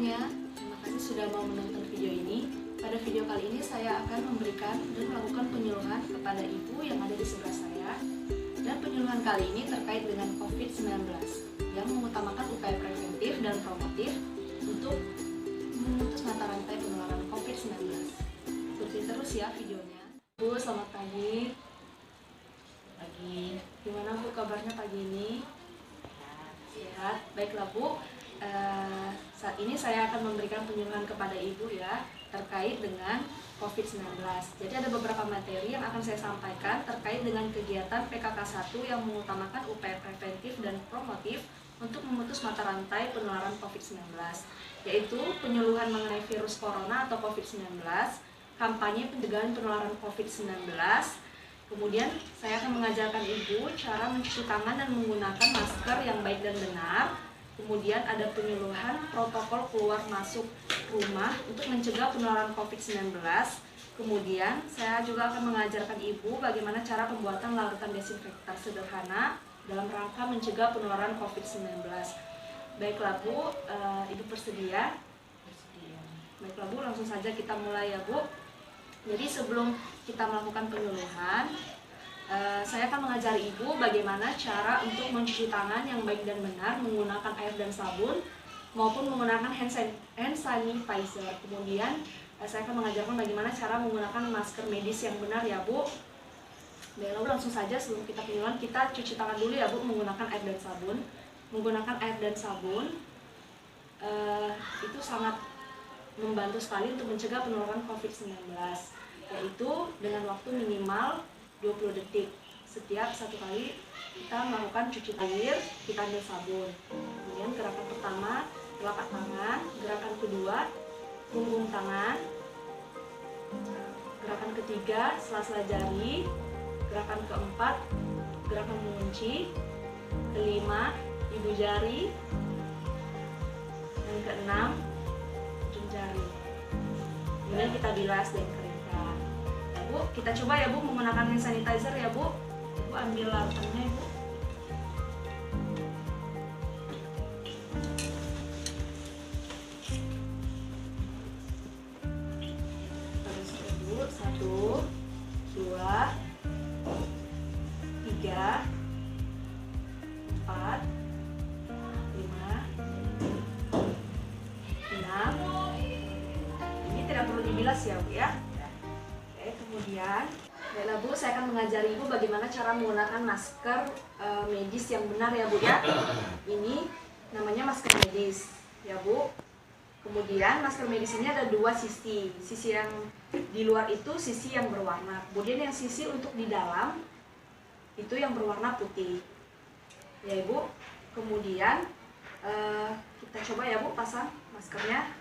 semuanya, terima kasih sudah mau menonton video ini. Pada video kali ini saya akan memberikan dan melakukan penyuluhan kepada ibu yang ada di sebelah saya. Dan penyuluhan kali ini terkait dengan COVID-19 yang mengutamakan upaya preventif dan promotif untuk memutus mata rantai penularan COVID-19. Ikuti terus ya videonya. Bu, selamat pagi. Pagi. Gimana Bu kabarnya pagi ini? Sehat. Baiklah Bu, saat ini saya akan memberikan penyuluhan kepada Ibu ya terkait dengan COVID-19. Jadi ada beberapa materi yang akan saya sampaikan terkait dengan kegiatan PKK 1 yang mengutamakan upaya preventif dan promotif untuk memutus mata rantai penularan COVID-19, yaitu penyuluhan mengenai virus corona atau COVID-19, kampanye pencegahan penularan COVID-19. Kemudian saya akan mengajarkan Ibu cara mencuci tangan dan menggunakan masker yang baik dan benar. Kemudian ada penyuluhan protokol keluar masuk rumah untuk mencegah penularan COVID-19. Kemudian saya juga akan mengajarkan Ibu bagaimana cara pembuatan larutan desinfektan sederhana dalam rangka mencegah penularan COVID-19. Baiklah Bu, Ibu bersedia? Bersedia. Baiklah Bu, langsung saja kita mulai ya Bu. Jadi sebelum kita melakukan penyuluhan, saya akan mengajari Ibu bagaimana cara untuk mencuci tangan yang baik dan benar menggunakan air dan sabun maupun menggunakan hand sanitizer. Kemudian saya akan mengajarkan bagaimana cara menggunakan masker medis yang benar ya Bu. Lalu langsung saja sebelum kita penyuluhan, kita cuci tangan dulu ya Bu menggunakan air dan sabun. Menggunakan air dan sabun itu sangat membantu sekali untuk mencegah penularan COVID-19, yaitu dengan waktu minimal 20 detik. Setiap satu kali kita melakukan cuci air, kita ambil sabun. Kemudian gerakan pertama, telapak tangan. Gerakan kedua, punggung tangan. Gerakan ketiga, sela-sela jari. Gerakan keempat, gerakan mengunci. Kelima, ibu jari. Dan keenam, ujung jari. Kemudian kita bilas dan keringkan. Ya Bu, kita coba ya Bu menggunakan hand sanitizer ya Bu. Bu ambil larutannya ya Bu. Terus ya Bu, 1, 2, 3, 4, 5, 6. Ini tidak perlu dibilas ya Bu ya. Oke, kemudian baiklah Bu, saya akan mengajari Ibu bagaimana cara menggunakan masker medis yang benar ya Bu ya. Ini namanya masker medis ya Bu. Kemudian masker medis ini ada dua sisi. Sisi yang di luar itu sisi yang berwarna. Kemudian yang sisi untuk di dalam itu yang berwarna putih. Ya Ibu. Kemudian kita coba ya Bu pasang maskernya.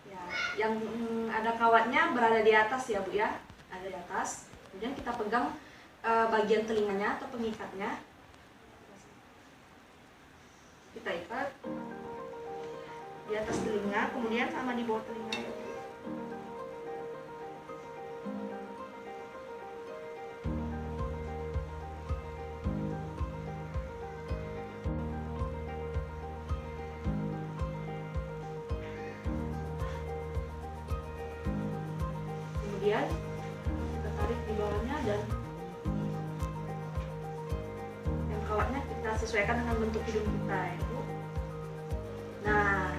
Ya, yang ada kawatnya berada di atas ya Bu ya. Ada di atas. Kemudian kita pegang bagian telinganya atau pengikatnya. Kita ikat di atas telinga, kemudian sama di bawah telinga ya Bu. Kemudian kita tarik di bawahnya dan yang kawatnya kita sesuaikan dengan bentuk hidung kita ya Bu. Nah,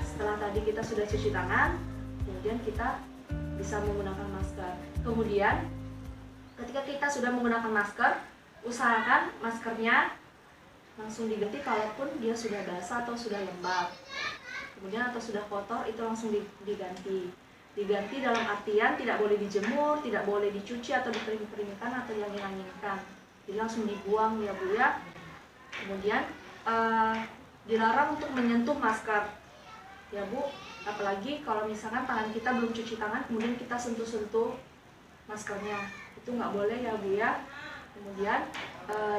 setelah tadi kita sudah cuci tangan, kemudian kita bisa menggunakan masker. Kemudian ketika kita sudah menggunakan masker, usahakan maskernya langsung diganti kalaupun dia sudah basah atau sudah lembab. Kemudian atau sudah kotor itu langsung diganti. Diganti dalam artian tidak boleh dijemur, tidak boleh dicuci atau dikering-keringkan atau diangin-anginkan. Jadi langsung dibuang ya Bu ya. Kemudian dilarang untuk menyentuh masker ya Bu. Apalagi kalau misalkan tangan kita belum cuci tangan, kemudian kita sentuh-sentuh maskernya. Itu nggak boleh ya Bu ya. Kemudian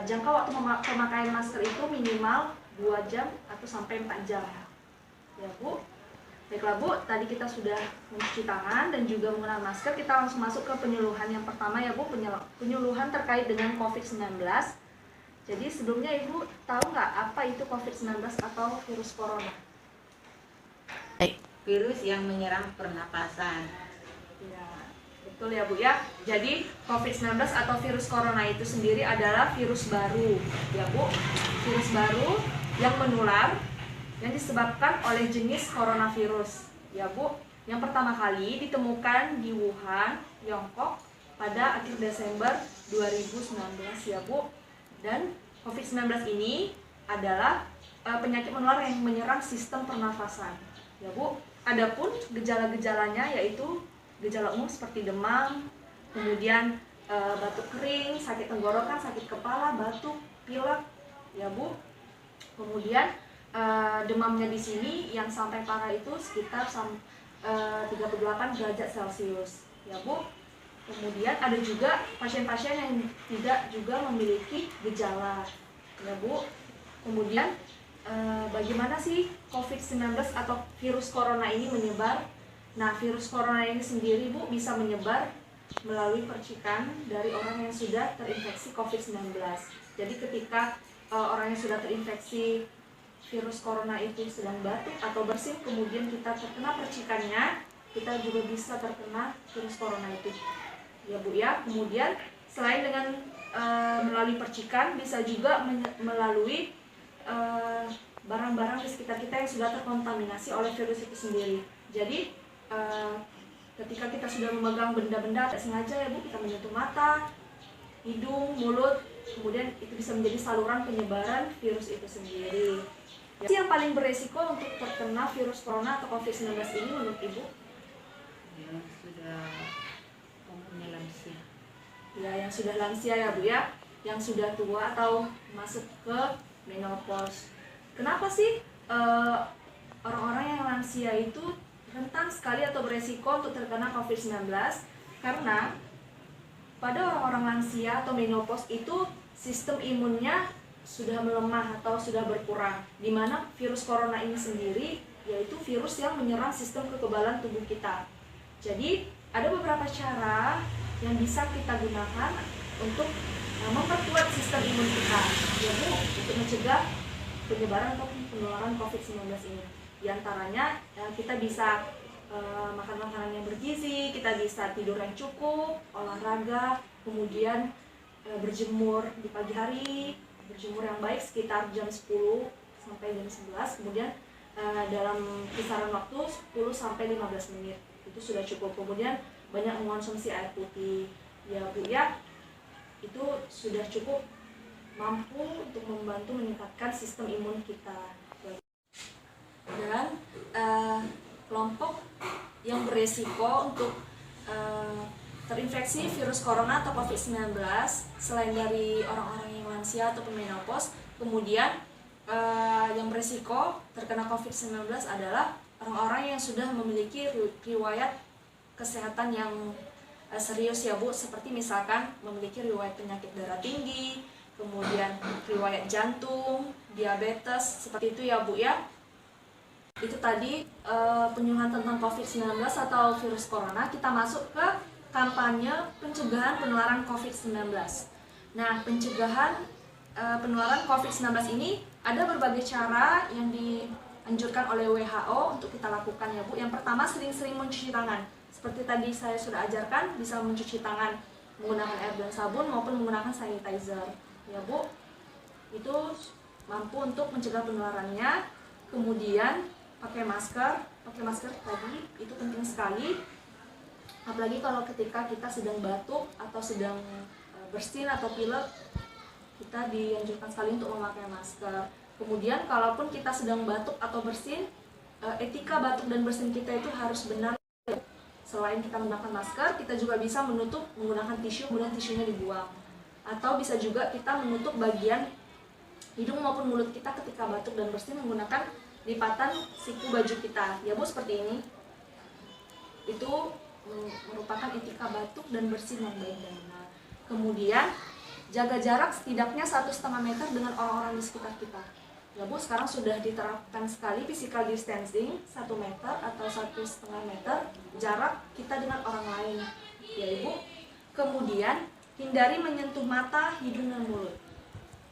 jangka waktu pemakaian masker itu minimal 2 jam atau sampai 4 jam ya Bu. Baiklah Bu, tadi kita sudah mencuci tangan dan juga menggunakan masker. Kita langsung masuk ke penyuluhan yang pertama ya Bu, penyuluhan terkait dengan COVID-19. Jadi sebelumnya Ibu tahu nggak apa itu COVID-19 atau virus corona? virus yang menyerang pernapasan. Ya, betul ya Bu ya. Jadi COVID-19 atau virus corona itu sendiri adalah virus baru ya Bu. Virus baru yang menular yang disebabkan oleh jenis coronavirus ya Bu. Yang pertama kali ditemukan di Wuhan, Tiongkok pada akhir Desember 2019 ya Bu. Dan COVID-19 ini adalah penyakit menular yang menyerang sistem pernafasan ya Bu. Adapun gejala-gejalanya yaitu gejala umum seperti demam, kemudian batuk kering, sakit tenggorokan, sakit kepala, batuk, pilek ya Bu. Kemudian demamnya di sini yang sampai parah itu sekitar 38 derajat Celcius ya Bu. Kemudian ada juga pasien-pasien yang tidak juga memiliki gejala ya Bu. Kemudian bagaimana sih COVID-19 atau virus corona ini menyebar? Nah, virus corona ini sendiri Bu bisa menyebar melalui percikan dari orang yang sudah terinfeksi COVID-19. Jadi ketika orang yang sudah terinfeksi virus corona itu sedang batuk atau bersin, kemudian kita terkena percikannya, kita juga bisa terkena virus corona itu ya Bu ya. Kemudian selain dengan melalui percikan, bisa juga melalui barang-barang di sekitar kita yang sudah terkontaminasi oleh virus itu sendiri. Jadi ketika kita sudah memegang benda-benda tidak sengaja ya Bu, kita menyentuh mata, hidung, mulut, kemudian itu bisa menjadi saluran penyebaran virus itu sendiri. Yang paling beresiko untuk terkena virus corona atau COVID-19 ini menurut Ibu? Yang sudah umurnya lansia. Ya, yang sudah lansia ya Bu ya, yang sudah tua atau masuk ke menopause. Kenapa sih orang-orang yang lansia itu rentan sekali atau beresiko untuk terkena COVID-19? Karena pada orang-orang lansia atau menopause itu sistem imunnya sudah melemah atau sudah berkurang, di mana virus corona ini sendiri yaitu virus yang menyerang sistem kekebalan tubuh kita. Jadi ada beberapa cara yang bisa kita gunakan untuk memperkuat sistem imun kita ya Bu, untuk mencegah penyebaran atau penularan COVID-19 ini. Di antaranya kita bisa makan makanan yang bergizi, kita bisa tidur yang cukup, olahraga, kemudian berjemur di pagi hari, berjemur yang baik sekitar jam 10 sampai jam 11, kemudian dalam kisaran waktu 10 sampai 15 menit itu sudah cukup. Kemudian banyak mengonsumsi air putih ya Bu ya, itu sudah cukup mampu untuk membantu meningkatkan sistem imun kita. Dan kelompok yang beresiko untuk terinfeksi virus corona atau COVID-19 selain dari orang-orang yang lansia atau menopause, kemudian yang beresiko terkena COVID-19 adalah orang-orang yang sudah memiliki riwayat kesehatan yang serius ya Bu, seperti misalkan memiliki riwayat penyakit darah tinggi, kemudian riwayat jantung, diabetes, seperti itu ya Bu ya. Itu tadi penyuluhan tentang COVID-19 atau virus corona. Kita masuk ke kampanye pencegahan penularan COVID-19. Nah, pencegahan penularan COVID-19 ini ada berbagai cara yang dianjurkan oleh WHO untuk kita lakukan ya Bu. Yang pertama, sering-sering mencuci tangan. Seperti tadi saya sudah ajarkan, bisa mencuci tangan menggunakan air dan sabun maupun menggunakan sanitizer ya Bu. Itu mampu untuk mencegah penularannya. Kemudian pakai masker tadi itu penting sekali, apalagi kalau ketika kita sedang batuk atau sedang bersin atau pilek, kita dianjurkan sekali untuk memakai masker. Kemudian kalaupun kita sedang batuk atau bersin, etika batuk dan bersin kita itu harus benar. Selain kita menggunakan masker, kita juga bisa menutup menggunakan tisu, kemudian tisunya dibuang. Atau bisa juga kita menutup bagian hidung maupun mulut kita ketika batuk dan bersin menggunakan lipatan siku baju kita ya Bu, seperti ini. Itu merupakan etika batuk dan bersin yang baik dan benar. Kemudian jaga jarak setidaknya 1,5 meter dengan orang-orang di sekitar kita ya Bu. Sekarang sudah diterapkan sekali physical distancing 1 meter atau 1,5 meter jarak kita dengan orang lain ya Ibu. Kemudian hindari menyentuh mata, hidung dan mulut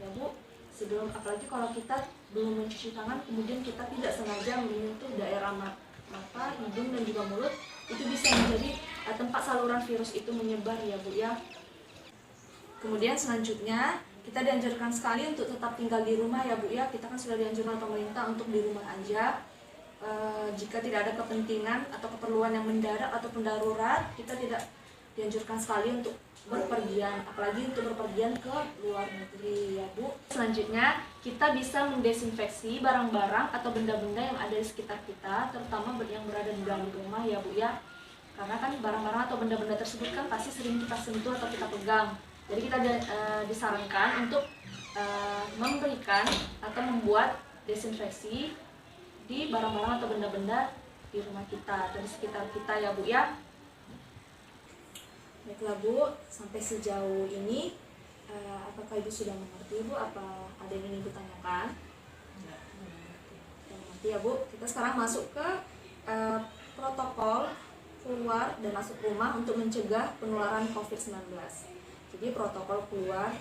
ya Bu. Sebelum, apalagi kalau kita belum mencuci tangan, kemudian kita tidak sengaja menyentuh daerah mata, hidung, dan juga mulut, itu bisa menjadi tempat saluran virus itu menyebar ya Bu ya. Kemudian selanjutnya kita dianjurkan sekali untuk tetap tinggal di rumah ya Bu ya. Kita kan sudah dianjurkan pemerintah untuk di rumah aja. Jika tidak ada kepentingan atau keperluan yang mendadak atau darurat, kita tidak dianjurkan sekali untuk berpergian, apalagi untuk berpergian ke luar negeri ya Bu. Selanjutnya kita bisa mendesinfeksi barang-barang atau benda-benda yang ada di sekitar kita, terutama yang berada di dalam rumah ya Bu ya. Karena kan barang-barang atau benda-benda tersebut kan pasti sering kita sentuh atau kita pegang. Jadi kita disarankan untuk memberikan atau membuat desinfeksi di barang-barang atau benda-benda di rumah kita atau di sekitar kita ya Bu ya. Baiklah Bu, sampai sejauh ini apakah Ibu sudah mengerti Bu? Apa ada yang ingin Ibu tanyakan? Sudah mengerti ya Bu. Kita sekarang masuk ke protokol keluar dan masuk rumah untuk mencegah penularan COVID-19. Jadi protokol keluar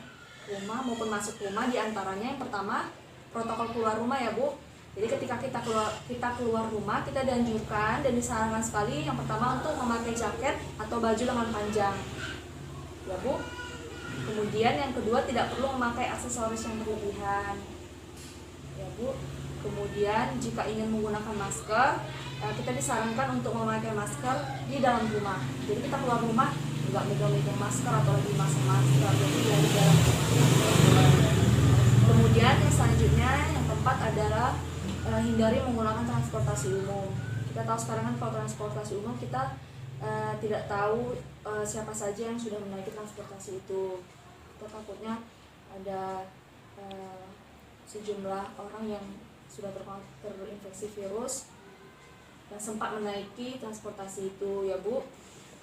rumah maupun masuk rumah diantaranya yang pertama protokol keluar rumah ya Bu. Jadi ketika kita keluar rumah, kita dianjurkan dan disarankan sekali yang pertama untuk memakai jaket atau baju lengan panjang ya Bu. Kemudian yang kedua tidak perlu memakai aksesoris yang berlebihan ya Bu. Kemudian jika ingin menggunakan masker, kita disarankan untuk memakai masker di dalam rumah. Jadi kita keluar rumah nggak megang-megang masker atau lagi masang masker, jadi dari dalam rumah. Kemudian yang selanjutnya yang keempat adalah hindari menggunakan transportasi umum. Kita tahu sekarang kan kalau transportasi umum kita tidak tahu siapa saja yang sudah menaiki transportasi itu. Kita takutnya ada sejumlah orang yang sudah terinfeksi virus dan sempat menaiki transportasi itu ya Bu.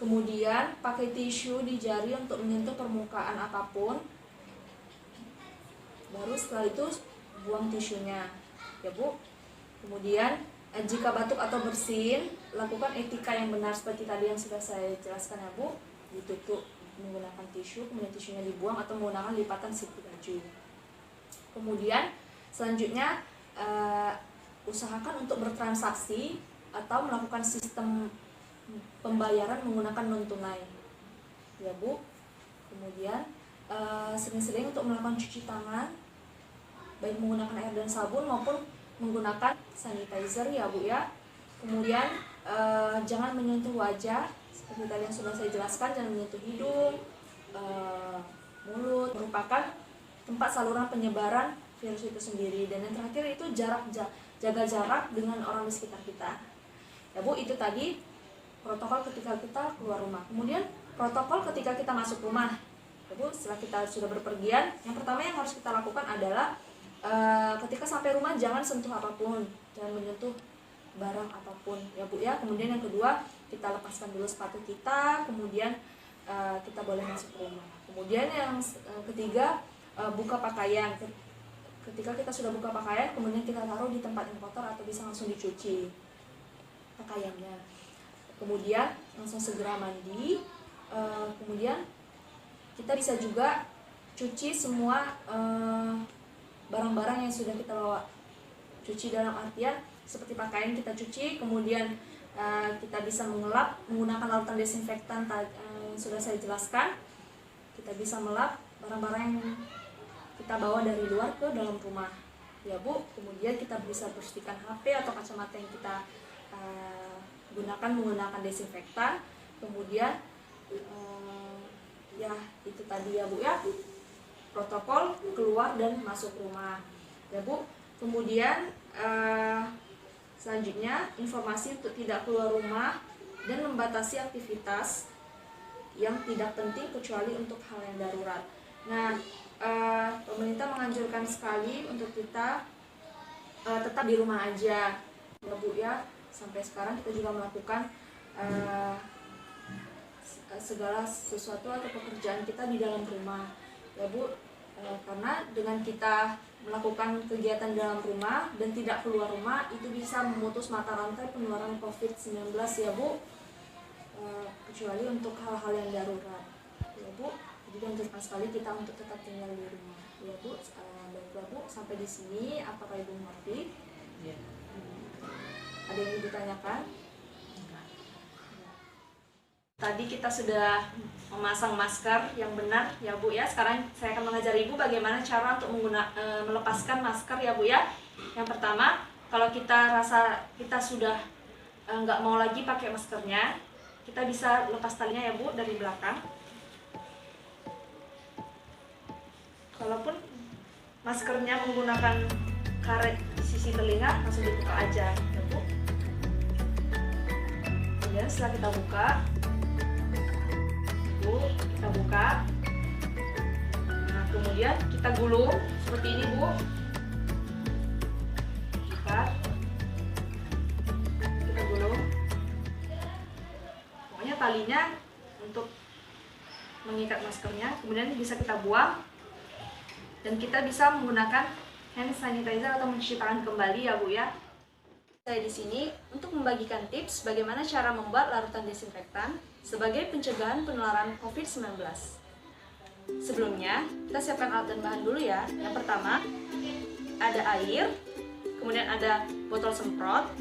Kemudian pakai tisu di jari untuk menyentuh permukaan apapun. Baru setelah itu buang tisunya ya Bu. Kemudian jika batuk atau bersin, lakukan etika yang benar seperti tadi yang sudah saya jelaskan ya Bu. Ditutup menggunakan tisu, kemudian tisunya dibuang atau menggunakan lipatan siku baju. Kemudian selanjutnya usahakan untuk bertransaksi atau melakukan sistem pembayaran menggunakan non tunai ya Bu. Kemudian sering-sering untuk melakukan cuci tangan, baik menggunakan air dan sabun maupun menggunakan sanitizer ya Bu ya. Kemudian jangan menyentuh wajah seperti tadi yang sudah saya jelaskan, jangan menyentuh hidung, mulut, merupakan tempat saluran penyebaran virus itu sendiri. Dan yang terakhir itu jaga jarak dengan orang di sekitar kita ya Bu. Itu tadi protokol ketika kita keluar rumah. Kemudian protokol ketika kita masuk rumah ya Bu. Setelah kita sudah berpergian, yang pertama yang harus kita lakukan adalah ketika sampai rumah jangan sentuh apapun, jangan menyentuh barang apapun ya Bu ya. Kemudian yang kedua, kita lepaskan dulu sepatu kita, kemudian kita boleh masuk rumah. Kemudian yang ketiga, buka pakaian. Ketika kita sudah buka pakaian, kemudian kita taruh di tempat yang kotor atau bisa langsung dicuci pakaiannya. Kemudian langsung segera mandi. Kemudian kita bisa juga cuci semua barang-barang yang sudah kita bawa. Cuci dalam artian seperti pakaian kita cuci, kemudian kita bisa mengelap menggunakan larutan desinfektan yang sudah saya jelaskan. Kita bisa melap barang-barang yang kita bawa dari luar ke dalam rumah ya Bu. Kemudian kita bisa bersihkan HP atau kacamata yang kita gunakan menggunakan desinfektan. Kemudian ya itu tadi ya Bu ya, protokol keluar dan masuk rumah ya Bu. Kemudian selanjutnya informasi untuk tidak keluar rumah dan membatasi aktivitas yang tidak penting kecuali untuk hal yang darurat. Nah, pemerintah menganjurkan sekali untuk kita tetap di rumah aja ya Bu ya. Sampai sekarang kita juga melakukan segala sesuatu atau pekerjaan kita di dalam rumah ya Bu. Karena dengan kita melakukan kegiatan dalam rumah dan tidak keluar rumah, itu bisa memutus mata rantai penularan COVID-19 ya Bu. Kecuali untuk hal-hal yang darurat ya Bu. Jadi dianjurkan sekali kita untuk tetap tinggal di rumah ya Bu. Baiklah Bu, sampai di sini apakah Ibu mengerti? Ya. Ada yang Ibu tanyakan? Enggak. Tadi kita sudah memasang masker yang benar ya Bu ya. Sekarang saya akan mengajari Ibu bagaimana cara untuk melepaskan masker ya Bu ya. Yang pertama, kalau kita rasa kita sudah nggak mau lagi pakai maskernya, kita bisa lepas talinya ya Bu dari belakang. Kalaupun maskernya menggunakan karet di sisi telinga, langsung dibuka aja ya Bu. Kemudian setelah kita buka, kita buka. Nah, kemudian kita gulung seperti ini Bu. Kita gulung. Pokoknya talinya untuk mengikat maskernya, kemudian bisa kita buang dan kita bisa menggunakan hand sanitizer atau mencuci tangan kembali ya Bu ya. Saya di sini untuk membagikan tips bagaimana cara membuat larutan desinfektan sebagai pencegahan penularan COVID-19. Sebelumnya, kita siapkan alat dan bahan dulu ya. Yang pertama, ada air, kemudian ada botol semprot,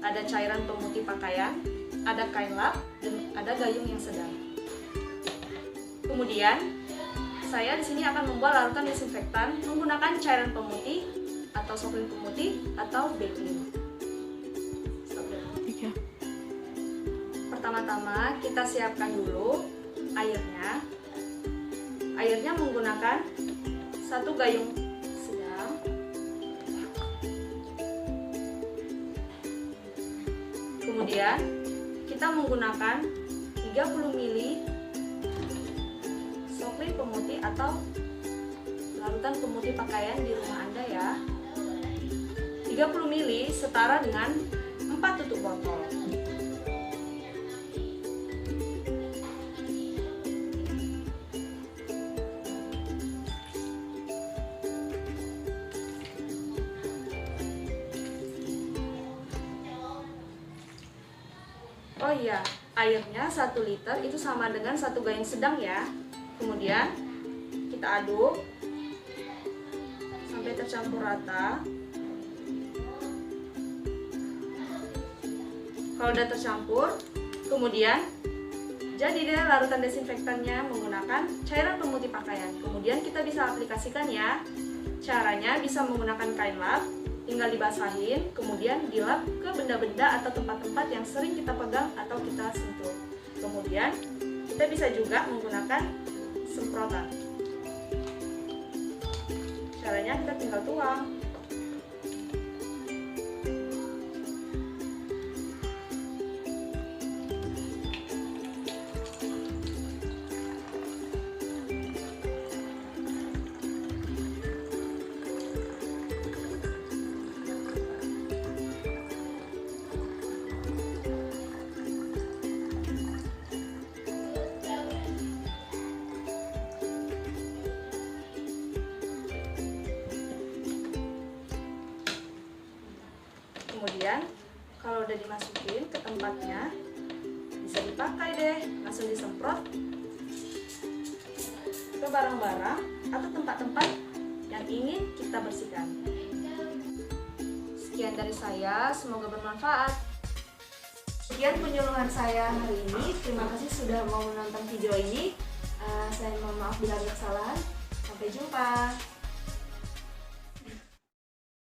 ada cairan pemutih pakaian, ada kain lap, dan ada gayung yang sedang. Kemudian, saya di sini akan membuat larutan desinfektan menggunakan cairan pemutih atau soklin pemutih atau backclean. Pertama-tama kita siapkan dulu airnya. Airnya menggunakan satu gayung sedang. Kemudian kita menggunakan 30 ml soklin pemutih atau larutan pemutih pakaian di rumah Anda ya. 30 ml setara dengan 4 tutup botol. Oh iya, airnya 1 liter itu sama dengan 1 gayung sedang ya. Kemudian kita aduk sampai tercampur rata. Kalau udah tercampur, kemudian jadi deh larutan desinfektannya menggunakan cairan pemutih pakaian. Kemudian kita bisa aplikasikan ya. Caranya bisa menggunakan kain lap, tinggal dibasahin, kemudian dilap ke benda-benda atau tempat-tempat yang sering kita pegang atau kita sentuh. Kemudian kita bisa juga menggunakan semprotan. Caranya kita tinggal tuang. Kemudian kalau udah dimasukin ke tempatnya, bisa dipakai deh, langsung disemprot ke barang-barang atau tempat-tempat yang ingin kita bersihkan. Sekian dari saya, semoga bermanfaat. Sekian penyuluhan saya hari ini. Terima kasih sudah mau menonton video ini. Saya mohon maaf bila ada kesalahan. Sampai jumpa.